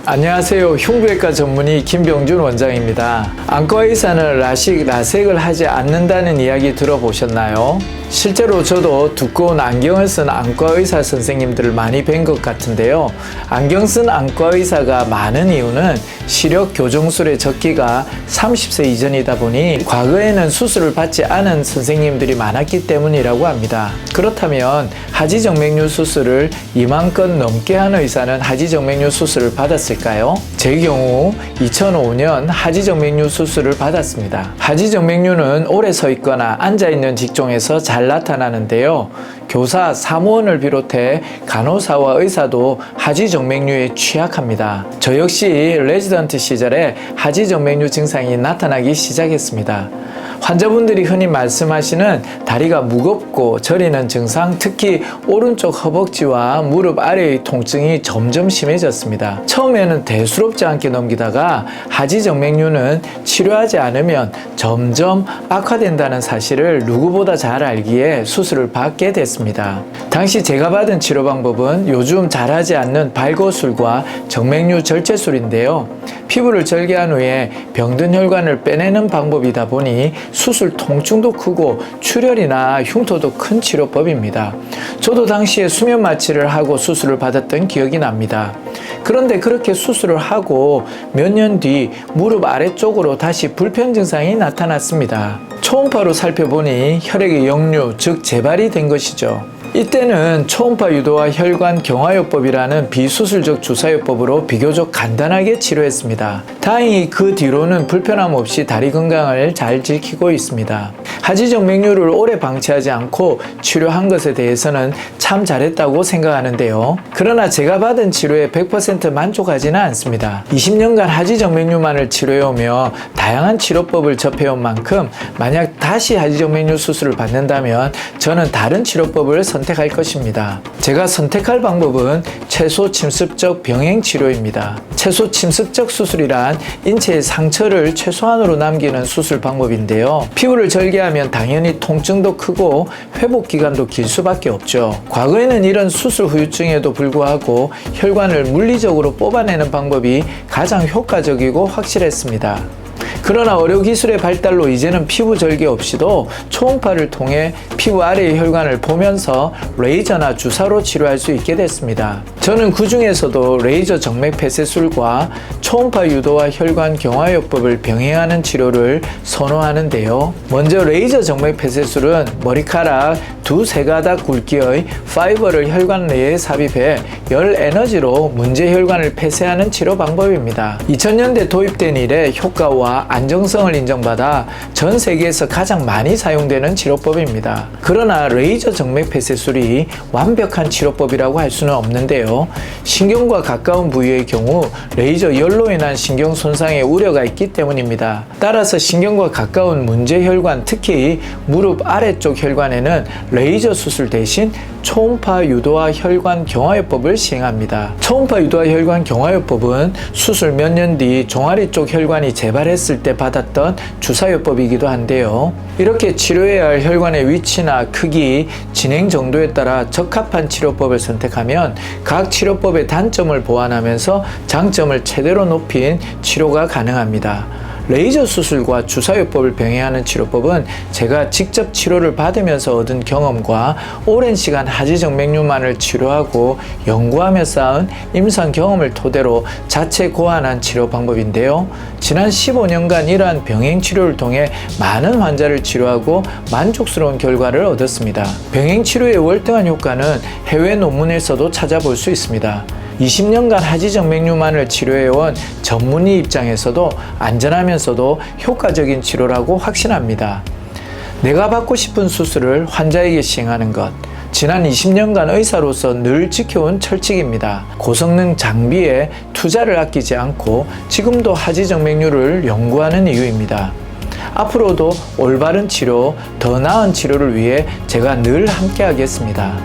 안녕하세요. 흉부외과 전문의 김병준 원장입니다. 안과의사는 라식, 라섹을 하지 않는다는 이야기 들어보셨나요? 실제로 저도 두꺼운 안경을 쓴 안과의사 선생님들을 많이 뵌 것 같은데요. 안경 쓴 안과의사가 많은 이유는 시력 교정술의 적기가 30세 이전이다 보니 과거에는 수술을 받지 않은 선생님들이 많았기 때문이라고 합니다. 그렇다면 하지정맥류 수술을 2만 건 넘게 한 의사는 하지정맥류 수술을 받았을까요? 제 경우 2005년 하지정맥류 수술을 받았습니다. 하지정맥류는 오래 서 있거나 앉아 있는 직종에서 잘 나타나는데요. 교사, 사무원을 비롯해 간호사와 의사도 하지정맥류에 취약합니다. 저 역시 레지던트 시절에 하지정맥류 증상이 나타나기 시작했습니다. 환자분들이 흔히 말씀하시는 다리가 무겁고 저리는 증상, 특히 오른쪽 허벅지와 무릎 아래의 통증이 점점 심해졌습니다. 처음에는 대수롭지 않게 넘기다가 하지정맥류는 치료하지 않으면 점점 악화된다는 사실을 누구보다 잘 알기에 수술을 받게 됐습니다. 당시 제가 받은 치료 방법은 요즘 잘하지 않는 발거술과 정맥류 절제술인데요. 피부를 절개한 후에 병든 혈관을 빼내는 방법이다 보니 수술 통증도 크고 출혈이나 흉터도 큰 치료법입니다. 저도 당시에 수면 마취를 하고 수술을 받았던 기억이 납니다. 그런데 그렇게 수술을 하고 몇 년 뒤 무릎 아래쪽으로 다시 불편 증상이 나타났습니다. 초음파로 살펴보니 혈액의 역류, 즉 재발이 된 것이죠. 이때는 초음파 유도와 혈관 경화요법이라는 비수술적 주사요법으로 비교적 간단하게 치료했습니다. 다행히 그 뒤로는 불편함 없이 다리 건강을 잘 지키고 있습니다. 하지정맥류를 오래 방치하지 않고 치료한 것에 대해서는 참 잘했다고 생각하는데요. 그러나 제가 받은 치료에 100% 만족하지는 않습니다. 20년간 하지정맥류만을 치료해오며 다양한 치료법을 접해온 만큼 만약 다시 하지정맥류 수술을 받는다면 저는 다른 치료법을 선택할 것입니다. 제가 선택할 방법은 최소 침습적 병행 치료입니다. 최소 침습적 수술이란 인체의 상처를 최소한으로 남기는 수술 방법인데요. 피부를 절개하면 당연히 통증도 크고 회복 기간도 길 수밖에 없죠. 과거에는 이런 수술 후유증에도 불구하고 혈관을 물리적으로 뽑아내는 방법이 가장 효과적이고 확실했습니다. 그러나 의료기술의 발달로 이제는 피부 절개 없이도 초음파를 통해 피부 아래의 혈관을 보면서 레이저나 주사로 치료할 수 있게 됐습니다. 저는 그 중에서도 레이저 정맥 폐쇄술과 초음파 유도와 혈관 경화요법을 병행하는 치료를 선호하는데요. 먼저 레이저 정맥 폐쇄술은 머리카락 두세 가닥 굵기의 파이버를 혈관 내에 삽입해 열 에너지로 문제 혈관을 폐쇄하는 치료 방법입니다. 2000년대 도입된 이래 효과와 안정성을 인정받아 전 세계에서 가장 많이 사용되는 치료법입니다. 그러나 레이저 정맥 폐쇄술이 완벽한 치료법이라고 할 수는 없는데요. 신경과 가까운 부위의 경우 레이저 열로 인한 신경 손상의 우려가 있기 때문입니다. 따라서 신경과 가까운 문제 혈관, 특히 무릎 아래쪽 혈관에는 레이저 수술 대신 초음파 유도와 혈관 경화요법을 시행합니다. 초음파 유도와 혈관 경화요법은 수술 몇 년 뒤 종아리 쪽 혈관이 재발했을 때 받았던 주사요법이기도 한데요. 이렇게 치료해야 할 혈관의 위치나 크기, 진행 정도에 따라 적합한 치료법을 선택하면 각 치료법의 단점을 보완하면서 장점을 최대로 높인 치료가 가능합니다. 레이저 수술과 주사요법을 병행하는 치료법은 제가 직접 치료를 받으면서 얻은 경험과 오랜 시간 하지정맥류만을 치료하고 연구하며 쌓은 임상 경험을 토대로 자체 고안한 치료 방법인데요. 지난 15년간 이러한 병행 치료를 통해 많은 환자를 치료하고 만족스러운 결과를 얻었습니다. 병행 치료의 월등한 효과는 해외 논문에서도 찾아볼 수 있습니다. 20년간 하지정맥류만을 치료해온 전문의 입장에서도 안전하면서도 효과적인 치료라고 확신합니다. 내가 받고 싶은 수술을 환자에게 시행하는 것. 지난 20년간 의사로서 늘 지켜온 철칙입니다. 고성능 장비에 투자를 아끼지 않고 지금도 하지정맥류를 연구하는 이유입니다. 앞으로도 올바른 치료, 더 나은 치료를 위해 제가 늘 함께 하겠습니다.